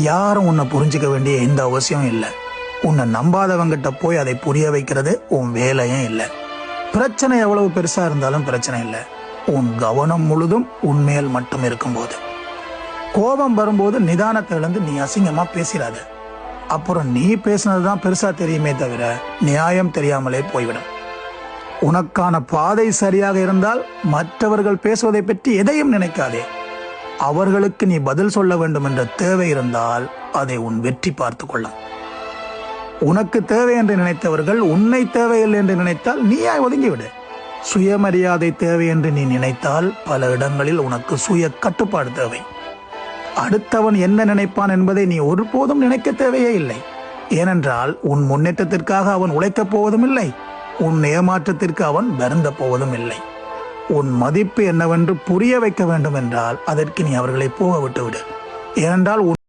யாரும் உன்னை புரிஞ்சுக்க வேண்டிய எந்த அவசியம் இல்லை. உன்னை நம்பாதவங்கிட்ட போய் அதை புரிய வைக்கிறது உன் வேலையும் இல்லை. பிரச்சனை எவ்வளவு பெருசா இருந்தாலும் பிரச்சனை இல்லை, உன் கவனம் முழுதும் உன்மேல் மட்டும் இருக்கும்போது. கோபம் வரும்போது நிதானத்தை இழந்து நீ அசிங்கமா பேசிடாத. அப்புறம் நீ பேசினதுதான் பெருசா தெரியுமே தவிர நியாயம் தெரியாமலே போய்விடும். உனக்கான பாதை சரியாக இருந்தால் மற்றவர்கள் பேசுவதை பற்றி எதையும் நினைக்காதே. அவர்களுக்கு நீ பதில் சொல்ல வேண்டும் என்ற தேவை இருந்தால் அதை உன் வெற்றி பார்த்து கொள்ளும். உனக்கு தேவை என்று நினைத்தவர்கள் உன்னை தேவையில்லை என்று நினைத்தால் நீயாய் ஒதுங்கிவிடு. சுயமரியாதை தேவை என்று நீ நினைத்தால் பல இடங்களில் உனக்கு சுய கட்டுப்பாடு தேவை. அடுத்தவன் என்ன நினைப்பான் என்பதை நீ ஒருபோதும் நினைக்க தேவையே இல்லை. ஏனென்றால் உன் முன்னேற்றத்திற்காக அவன் உழைக்கப் போவதும் இல்லை, உன் ஏமாற்றத்திற்கு அவன் வருந்த போவதும் இல்லை. உன் மதிப்பு என்னவென்று புரிய வைக்க வேண்டும் என்றால் அதற்கு நீ அவர்களை போக விட்டுவிடு. ஏனென்றால்